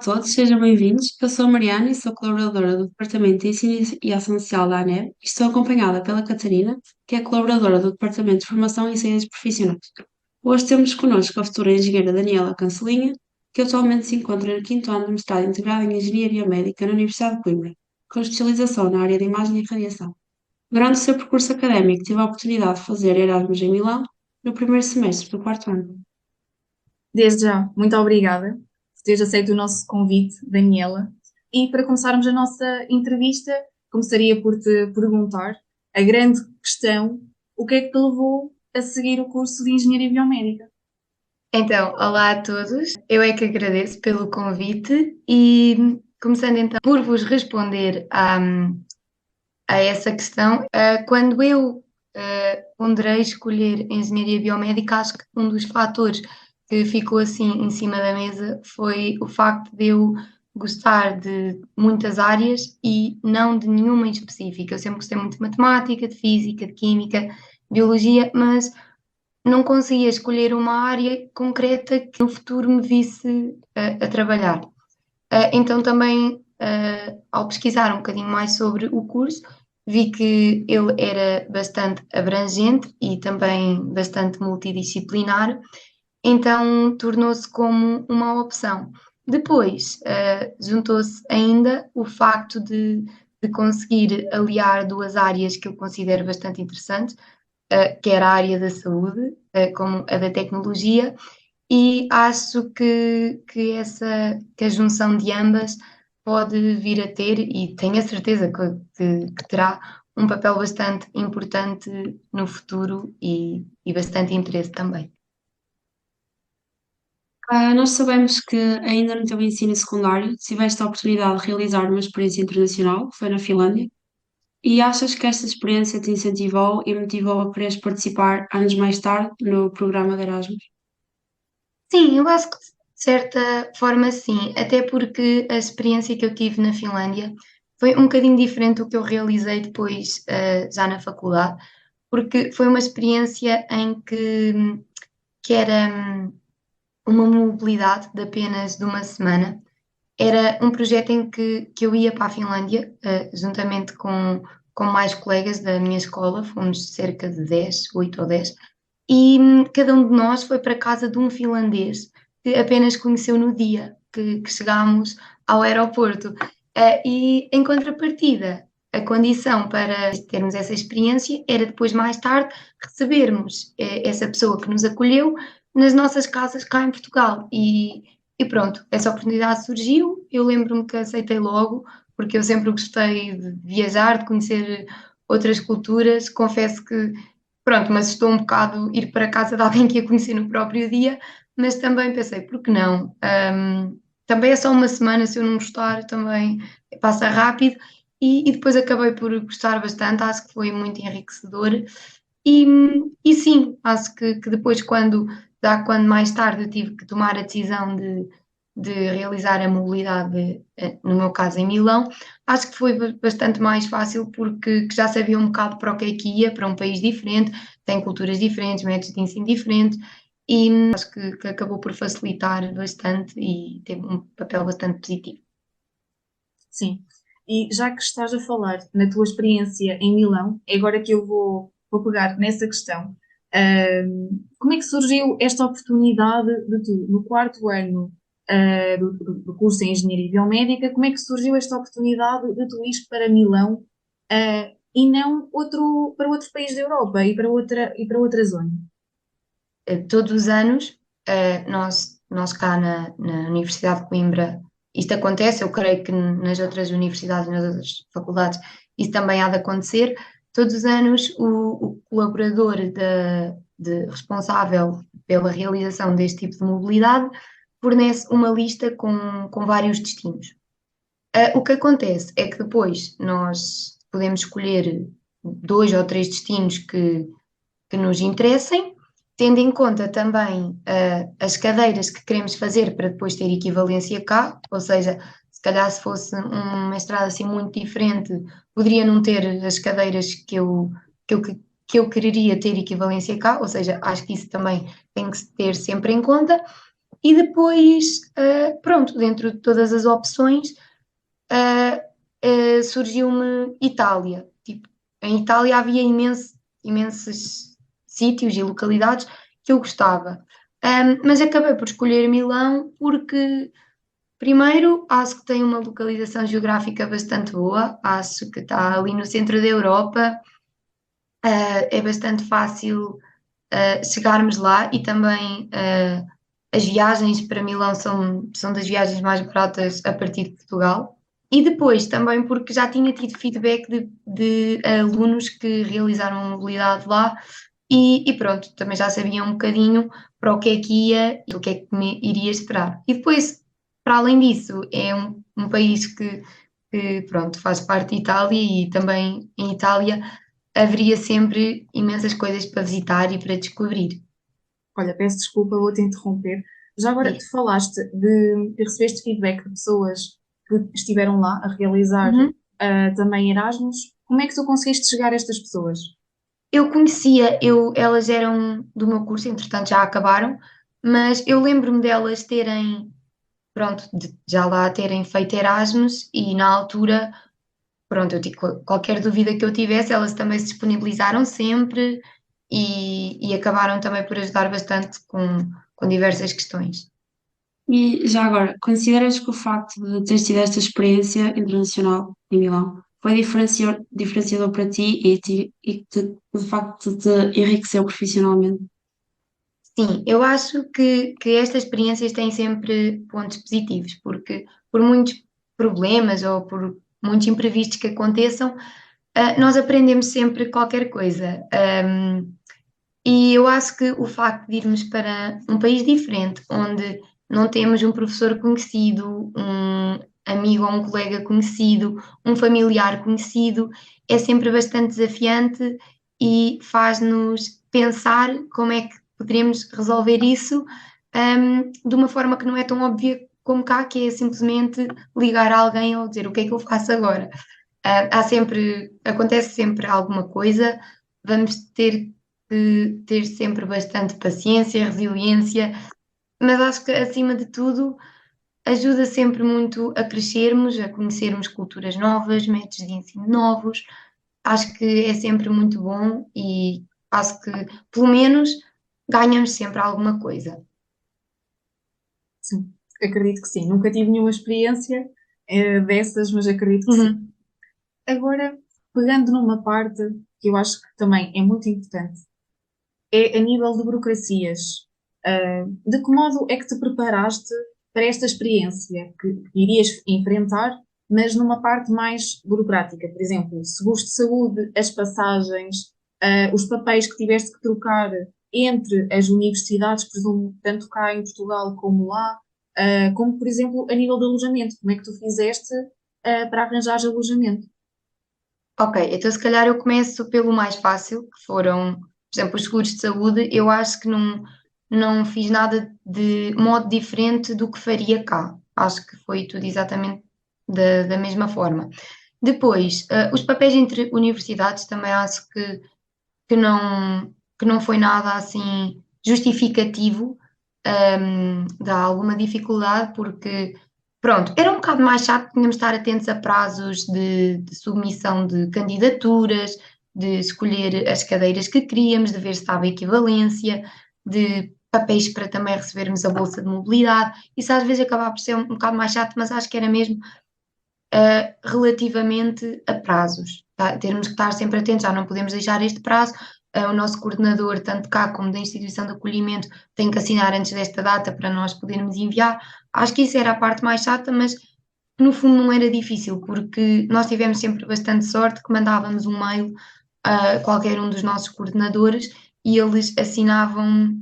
todos, sejam bem-vindos. Eu sou a Mariana e sou colaboradora do Departamento de Ensino e Ação Social da ANER e estou acompanhada pela Catarina, que é colaboradora do Departamento de Formação e Ciências Profissionais. Hoje temos connosco a futura engenheira Daniela Cancelinha, que atualmente se encontra no quinto ano do mestrado integrado em Engenharia Médica na Universidade de Coimbra, com especialização na área de imagem e radiação. Durante o seu percurso académico, tive a oportunidade de fazer Erasmus em Milão no primeiro semestre do quarto ano. Desde já, muito obrigada por teres aceito o nosso convite, Daniela. E para começarmos a nossa entrevista, começaria por te perguntar a grande questão: o que é que te levou a seguir o curso de Engenharia Biomédica? Então, olá a todos. Eu é que agradeço pelo convite e começando então por vos responder a essa questão, quando eu ponderei escolher Engenharia Biomédica, acho que um dos fatores que ficou assim em cima da mesa foi o facto de eu gostar de muitas áreas e não de nenhuma em específica. Eu sempre gostei muito de matemática, de física, de química, biologia, mas não conseguia escolher uma área concreta que no futuro me visse a trabalhar. Então também, ao pesquisar um bocadinho mais sobre o curso, vi que ele era bastante abrangente e também bastante multidisciplinar, então tornou-se como uma opção. Depois, juntou-se ainda o facto de conseguir aliar duas áreas que eu considero bastante interessantes, quer a área da saúde, como a da tecnologia, e acho que a junção de ambas pode vir a ter, e tenho a certeza que terá um papel bastante importante no futuro e bastante interesse também. Nós sabemos que ainda no teu ensino secundário tiveste a oportunidade de realizar uma experiência internacional, que foi na Finlândia, e achas que esta experiência te incentivou e motivou a quereres participar anos mais tarde no programa de Erasmus? Sim, eu acho que de certa forma sim, até porque a experiência que eu tive na Finlândia foi um bocadinho diferente do que eu realizei depois, já na faculdade, porque foi uma experiência em que era uma mobilidade de apenas de uma semana. Era um projeto em que eu ia para a Finlândia, juntamente com mais colegas da minha escola, fomos cerca de 10, 8 ou 10, e cada um de nós foi para a casa de um finlandês que apenas conheceu no dia que chegámos ao aeroporto. E em contrapartida, a condição para termos essa experiência era depois, mais tarde, recebermos essa pessoa que nos acolheu nas nossas casas cá em Portugal. E pronto, essa oportunidade surgiu. Eu lembro-me que aceitei logo, porque eu sempre gostei de viajar, de conhecer outras culturas. Confesso que pronto, mas estou um bocado ir para casa de alguém que ia conhecer no próprio dia, mas também pensei, por que não? Também é só uma semana, se eu não gostar, também passa rápido, e depois acabei por gostar bastante, acho que foi muito enriquecedor, e, e sim, acho que depois quando mais tarde eu tive que tomar a decisão de realizar a mobilidade, no meu caso em Milão, acho que foi bastante mais fácil porque já sabia um bocado para o que é que ia, para um país diferente, tem culturas diferentes, métodos de ensino diferentes, e acho que acabou por facilitar bastante e teve um papel bastante positivo. Sim. E já que estás a falar na tua experiência em Milão, é agora que eu vou pegar nessa questão. Como é que surgiu esta oportunidade de tu, no quarto ano, do curso em Engenharia Biomédica, como é que surgiu esta oportunidade de tu ires para Milão, e não para outro país da Europa e para outra zona? Todos os anos, nós cá na Universidade de Coimbra, isto acontece, eu creio que nas outras universidades, nas outras faculdades, isso também há de acontecer. Todos os anos, o colaborador responsável pela realização deste tipo de mobilidade fornece uma lista com vários destinos. O que acontece é que depois nós podemos escolher dois ou três destinos que nos interessem, tendo em conta também as cadeiras que queremos fazer para depois ter equivalência cá, ou seja, se calhar se fosse um mestrado assim muito diferente, poderia não ter as cadeiras que eu, que eu quereria ter equivalência cá, ou seja, acho que isso também tem que se ter sempre em conta. E depois, pronto, dentro de todas as opções, surgiu-me Itália. Tipo, em Itália havia imensos sítios e localidades que eu gostava. Mas acabei por escolher Milão porque, primeiro, acho que tem uma localização geográfica bastante boa, acho que está ali no centro da Europa, é bastante fácil chegarmos lá e também as viagens para Milão são das viagens mais baratas a partir de Portugal. E depois também porque já tinha tido feedback de alunos que realizaram a mobilidade lá e pronto, também já sabia um bocadinho para o que é que ia e o que é que me iria esperar. E depois, para além disso, é um país que, pronto, faz parte de Itália e também em Itália haveria sempre imensas coisas para visitar e para descobrir. Olha, peço desculpa, vou-te interromper. Já agora, Sim. tu falaste de que recebeste feedback de pessoas que estiveram lá a realizar Uhum. também Erasmus. Como é que tu conseguiste chegar a estas pessoas? Eu conhecia, elas eram do meu curso, entretanto já acabaram, mas eu lembro-me delas terem, pronto, já lá terem feito Erasmus e na altura, pronto, qualquer dúvida que eu tivesse, elas também se disponibilizaram sempre e acabaram também por ajudar bastante com diversas questões. E já agora, consideras que o facto de teres tido esta experiência internacional em Milão foi diferenciador para ti e que de facto te enriqueceu profissionalmente? Sim, eu acho que estas experiências têm sempre pontos positivos, porque por muitos problemas ou por muitos imprevistos que aconteçam, nós aprendemos sempre qualquer coisa. E eu acho que o facto de irmos para um país diferente, onde não temos um professor conhecido, um amigo ou um colega conhecido, um familiar conhecido, é sempre bastante desafiante e faz-nos pensar como é que poderíamos resolver isso, de uma forma que não é tão óbvia como cá, que é simplesmente ligar a alguém ou dizer o que é que eu faço agora. Acontece sempre alguma coisa, vamos ter que ter sempre bastante paciência, resiliência, mas acho que acima de tudo ajuda sempre muito a crescermos, a conhecermos culturas novas, métodos de ensino novos. Acho que é sempre muito bom e acho que pelo menos ganhamos sempre alguma coisa. Sim, acredito que sim. Nunca tive nenhuma experiência dessas, mas acredito que sim. Uhum. Agora, pegando numa parte que eu acho que também é muito importante, é a nível de burocracias. De que modo é que te preparaste para esta experiência que irias enfrentar, mas numa parte mais burocrática? Por exemplo, seguros de saúde, as passagens, os papéis que tiveste que trocar entre as universidades, presumo, tanto cá em Portugal como lá, como, por exemplo, a nível de alojamento. Como é que tu fizeste, para arranjar alojamento? Ok, então se calhar eu começo pelo mais fácil, que foram, por exemplo, os seguros de saúde. Eu acho que não fiz nada de modo diferente do que faria cá. Acho que foi tudo exatamente da mesma forma. Depois, os papéis entre universidades também acho que não, que não foi nada assim justificativo, de alguma dificuldade, porque pronto, era um bocado mais chato, tínhamos de estar atentos a prazos de submissão de candidaturas, de escolher as cadeiras que queríamos, de ver se estava equivalência, de papéis para também recebermos a bolsa de mobilidade. Isso às vezes acabava por ser um bocado mais chato, mas acho que era mesmo relativamente a prazos. Tá? Termos que estar sempre atentos, já não podemos deixar este prazo. O nosso coordenador, tanto cá como da instituição de acolhimento, tem que assinar antes desta data para nós podermos enviar. Acho que isso era a parte mais chata, mas no fundo não era difícil, porque nós tivemos sempre bastante sorte que mandávamos um mail a qualquer um dos nossos coordenadores e eles assinavam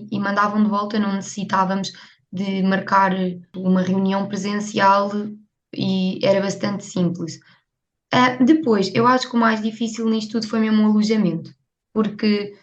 e mandavam de volta, não necessitávamos de marcar uma reunião presencial e era bastante simples. Depois, eu acho que o mais difícil nisto tudo foi mesmo o alojamento, porque,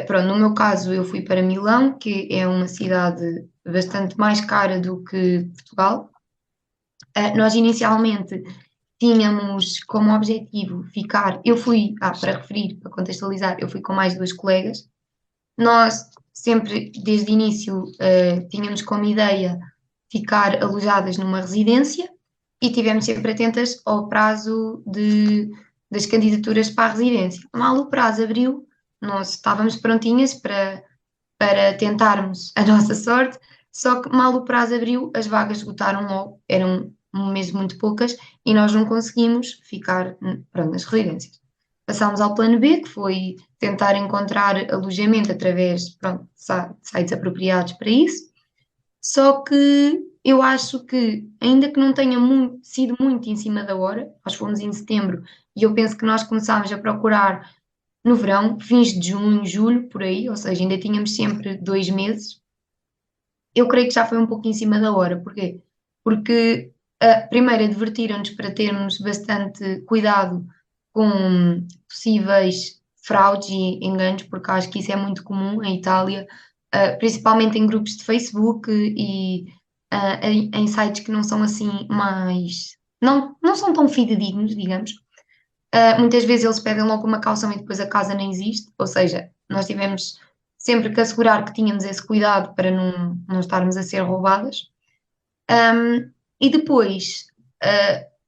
pronto, no meu caso eu fui para Milão, que é uma cidade bastante mais cara do que Portugal. Nós inicialmente tínhamos como objetivo ficar, para referir, para contextualizar, eu fui com mais duas colegas, Nós sempre, desde o início, tínhamos como ideia ficar alojadas numa residência e tivemos sempre atentas ao prazo das candidaturas para a residência. Mal o prazo abriu, nós estávamos prontinhas para tentarmos a nossa sorte, só que mal o prazo abriu, as vagas esgotaram logo, eram mesmo muito poucas e nós não conseguimos ficar, pronto, nas residências. Passámos ao plano B, que foi tentar encontrar alojamento através, pronto, de sites apropriados para isso. Só que eu acho que, ainda que não tenha sido muito em cima da hora, nós fomos em setembro e eu penso que nós começámos a procurar no verão, fins de junho, julho, por aí, ou seja, ainda tínhamos sempre 2 meses. Eu creio que já foi um pouco em cima da hora. Porquê? Porque, primeiro, advertiram-nos para termos bastante cuidado com possíveis fraudes e enganos, porque acho que isso é muito comum em Itália, principalmente em grupos de Facebook e em sites que não são assim mais. Não são tão fidedignos, digamos. Muitas vezes eles pedem logo uma caução e depois a casa nem existe, ou seja, nós tivemos sempre que assegurar que tínhamos esse cuidado para não estarmos a ser roubadas. E depois,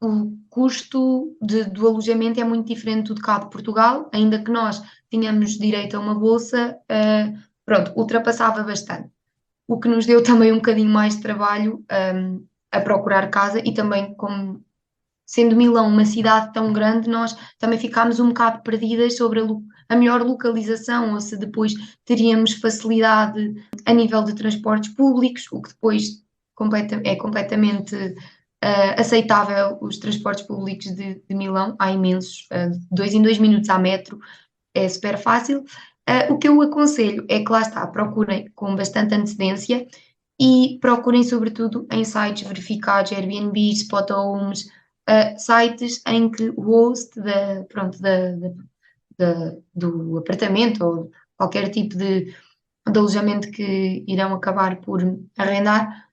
o custo do alojamento é muito diferente do de cá de Portugal, ainda que nós tínhamos direito a uma bolsa, pronto, ultrapassava bastante. O que nos deu também um bocadinho mais de trabalho, a procurar casa e também como sendo Milão uma cidade tão grande, nós também ficámos um bocado perdidas sobre a melhor localização ou se depois teríamos facilidade a nível de transportes públicos, o que depois é completamente aceitável. Os transportes públicos de Milão, há imensos, 2 em 2 minutos há metro, é super fácil. O que eu aconselho é que lá está, procurem com bastante antecedência e procurem sobretudo em sites verificados, Airbnb, Spothomes, sites em que o host do apartamento ou qualquer tipo de alojamento que irão acabar por arrendar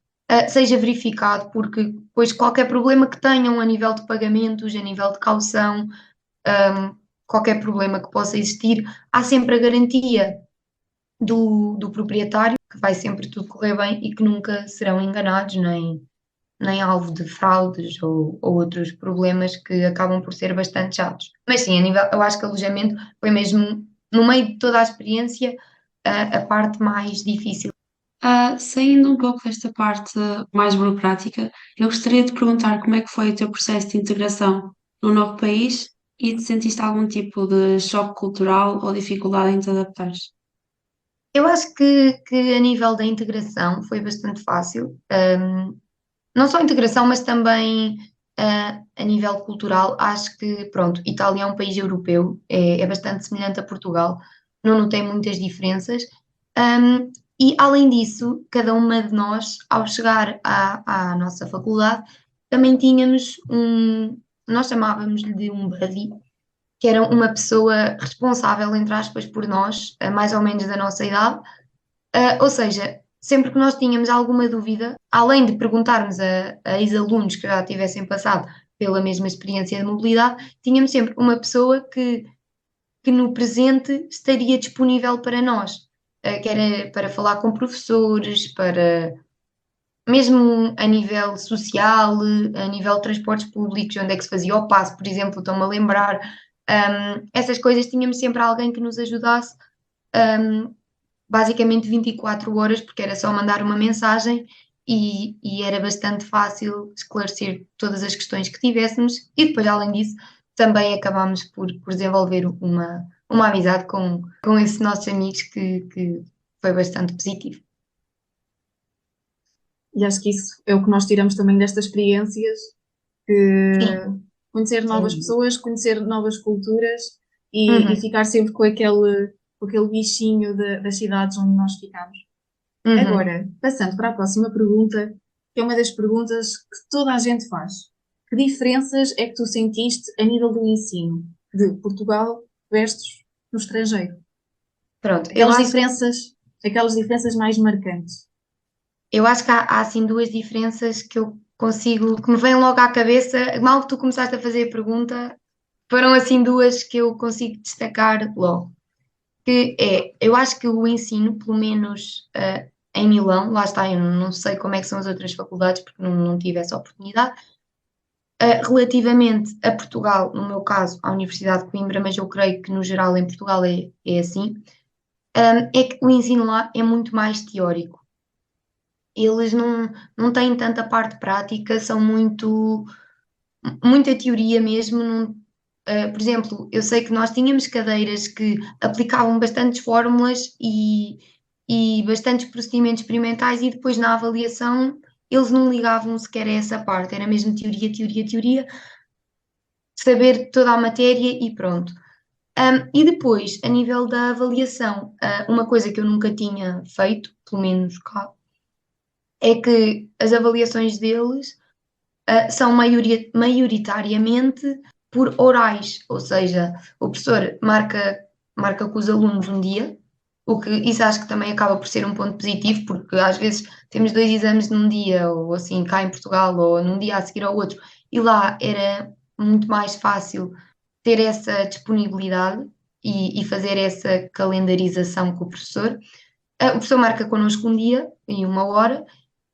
seja verificado, porque depois qualquer problema que tenham a nível de pagamentos, a nível de caução, qualquer problema que possa existir, há sempre a garantia do proprietário, que vai sempre tudo correr bem e que nunca serão enganados, nem alvo de fraudes ou outros problemas que acabam por ser bastante chatos. Mas sim, eu acho que alojamento foi mesmo, no meio de toda a experiência, a parte mais difícil. Saindo um pouco desta parte mais burocrática, eu gostaria de perguntar como é que foi o teu processo de integração no novo país e se sentiste algum tipo de choque cultural ou dificuldade em te adaptares. Eu acho que a nível da integração foi bastante fácil. Não só a integração, mas também a nível cultural. Acho que, pronto, Itália é um país europeu, é bastante semelhante a Portugal, não notei muitas diferenças. E, além disso, cada uma de nós, ao chegar à nossa faculdade, também tínhamos nós chamávamos-lhe de um buddy, que era uma pessoa responsável, entre aspas, por nós, mais ou menos da nossa idade. Ou seja, sempre que nós tínhamos alguma dúvida, além de perguntarmos a ex-alunos que já tivessem passado pela mesma experiência de mobilidade, tínhamos sempre uma pessoa que no presente estaria disponível para nós, que era para falar com professores, para mesmo a nível social, a nível de transportes públicos, onde é que se fazia o passo, por exemplo, estou-me a lembrar. Essas coisas tínhamos sempre alguém que nos ajudasse. Basicamente 24 horas, porque era só mandar uma mensagem e era bastante fácil esclarecer todas as questões que tivéssemos e depois, além disso, também acabámos por desenvolver uma amizade com esses nossos amigos que foi bastante positivo. E acho que isso é o que nós tiramos também destas experiências, que Sim. conhecer novas Sim. pessoas, conhecer novas culturas Uhum. e ficar sempre com aquele bichinho das cidades onde nós ficamos. Uhum. Agora, passando para a próxima pergunta, que é uma das perguntas que toda a gente faz. Que diferenças é que tu sentiste a nível do ensino de Portugal versus no estrangeiro? Pronto, eu acho Aquelas diferenças mais marcantes. que há assim duas diferenças que eu consigo, que me vêm logo à cabeça, mal que tu começaste a fazer a pergunta, foram assim duas que eu consigo destacar logo. eu acho que o ensino, pelo menos em Milão, lá está, eu não sei como é que são as outras faculdades, porque não tive essa oportunidade. Relativamente a Portugal, no meu caso, à Universidade de Coimbra, mas eu creio que no geral em Portugal é assim, é que o ensino lá é muito mais teórico. Eles não têm tanta parte prática, são muita teoria mesmo. Por exemplo, eu sei que nós tínhamos cadeiras que aplicavam bastantes fórmulas e bastantes procedimentos experimentais, e depois na avaliação eles não ligavam sequer a essa parte, era mesmo teoria, teoria, teoria, saber toda a matéria e pronto. E depois, a nível da avaliação, uma coisa que eu nunca tinha feito, pelo menos cá, é que as avaliações deles são maioritariamente por orais, ou seja, o professor marca com os alunos um dia, o que isso acho que também acaba por ser um ponto positivo, porque às vezes temos 2 exames num dia, ou assim, cá em Portugal, ou num dia a seguir ao outro, e lá era muito mais fácil ter essa disponibilidade e fazer essa calendarização com o professor. O professor marca connosco um dia e uma hora,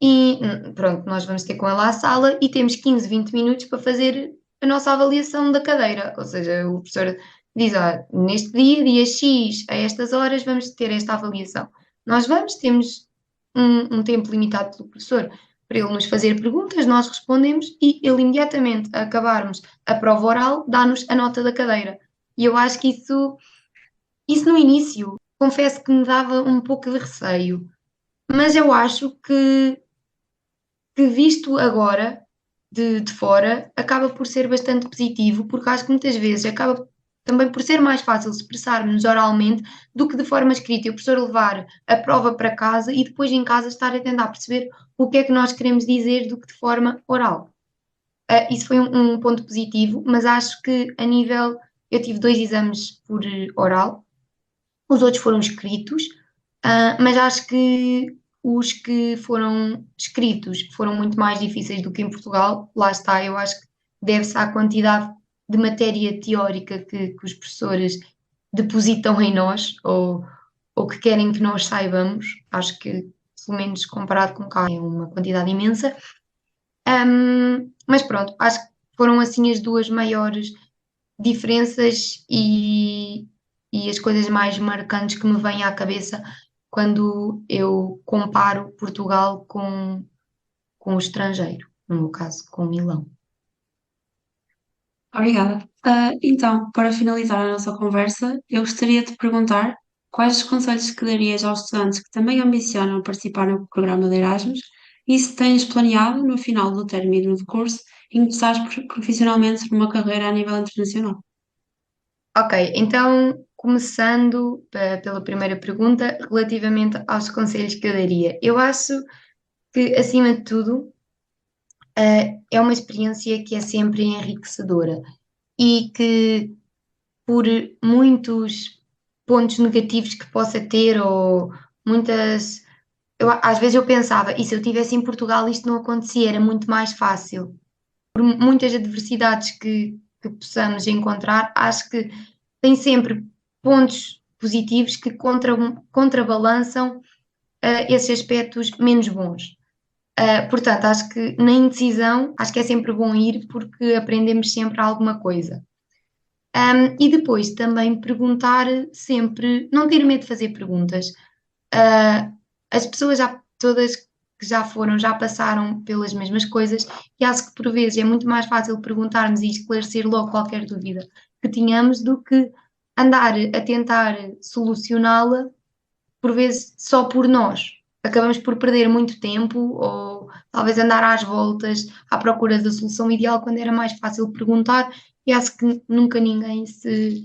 e pronto, nós vamos ter com ele à sala e temos 15, 20 minutos para fazer a nossa avaliação da cadeira. Ou seja, o professor diz: neste dia, dia X, a estas horas, vamos ter esta avaliação. Nós temos um tempo limitado pelo professor para ele nos fazer perguntas, nós respondemos e ele imediatamente a acabarmos a prova oral dá-nos a nota da cadeira. E eu acho que isso no início, confesso que me dava um pouco de receio, mas eu acho que visto agora de fora, acaba por ser bastante positivo, porque acho que muitas vezes acaba também por ser mais fácil expressarmos oralmente do que de forma escrita, e o professor levar a prova para casa e depois em casa estar a tentar perceber o que é que nós queremos dizer do que de forma oral. Isso foi um ponto positivo, mas acho que a nível. Eu tive 2 exames por oral, os outros foram escritos, mas acho que os que foram escritos foram muito mais difíceis do que em Portugal. Lá está, eu acho que deve-se à quantidade de matéria teórica que os professores depositam em nós, ou que querem que nós saibamos. Acho que, pelo menos comparado com cá, é uma quantidade imensa. Mas pronto, acho que foram assim as duas maiores diferenças e as coisas mais marcantes que me vêm à cabeça quando eu comparo Portugal com o estrangeiro, no meu caso, com Milão. Obrigada. Então, para finalizar a nossa conversa, eu gostaria de perguntar quais os conselhos que darias aos estudantes que também ambicionam participar no programa de Erasmus e se tens planeado, no final do término do curso, ingressar profissionalmente numa carreira a nível internacional. Ok, então começando pela primeira pergunta, relativamente aos conselhos que eu daria. Eu acho que, acima de tudo, é uma experiência que é sempre enriquecedora e que, por muitos pontos negativos que possa ter, ou muitas. Às vezes eu pensava, e se eu estivesse em Portugal isto não acontecia, era muito mais fácil. Por muitas adversidades que possamos encontrar, acho que tem sempre pontos positivos que contrabalançam esses aspectos menos bons. Portanto, acho que na indecisão, acho que é sempre bom ir porque aprendemos sempre alguma coisa. E depois também perguntar sempre, não ter medo de fazer perguntas. As pessoas todas que já foram, já passaram pelas mesmas coisas, e acho que por vezes é muito mais fácil perguntarmos e esclarecer logo qualquer dúvida que tínhamos do que andar a tentar solucioná-la, por vezes só por nós. Acabamos por perder muito tempo, ou talvez andar às voltas à procura da solução ideal, quando era mais fácil perguntar, e acho que nunca ninguém se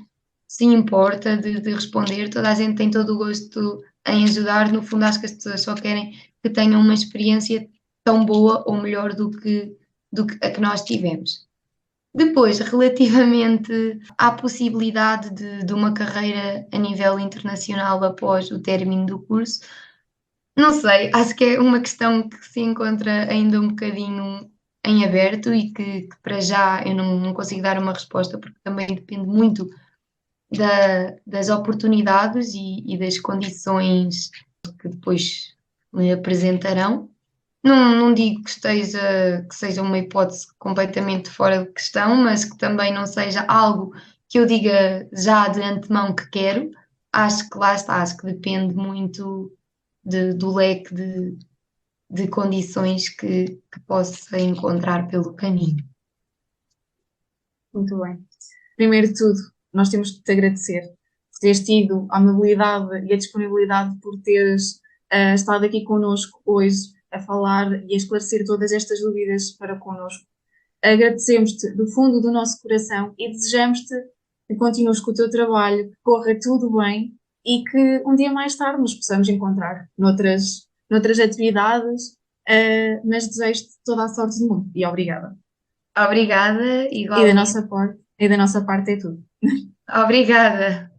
importa de responder. Toda a gente tem todo o gosto em ajudar. No fundo, acho que as pessoas só querem que tenham uma experiência tão boa ou melhor do que a que nós tivemos. Depois, relativamente à possibilidade de uma carreira a nível internacional após o término do curso, não sei, acho que é uma questão que se encontra ainda um bocadinho em aberto e que para já eu não consigo dar uma resposta, porque também depende muito das oportunidades e das condições que depois me apresentarão. Não digo que seja uma hipótese completamente fora de questão, mas que também não seja algo que eu diga já de antemão que quero. Acho que lá está, acho que depende muito do leque de condições que possa encontrar pelo caminho. Muito bem. Primeiro de tudo, nós temos que te agradecer por teres tido a amabilidade e a disponibilidade por teres estado aqui connosco hoje a falar e a esclarecer todas estas dúvidas para connosco. Agradecemos-te do fundo do nosso coração e desejamos-te que continues com o teu trabalho, que corra tudo bem e que um dia mais tarde nos possamos encontrar noutras atividades, mas desejo-te toda a sorte do mundo e obrigada. Obrigada, E igualmente. da nossa parte é tudo. Obrigada.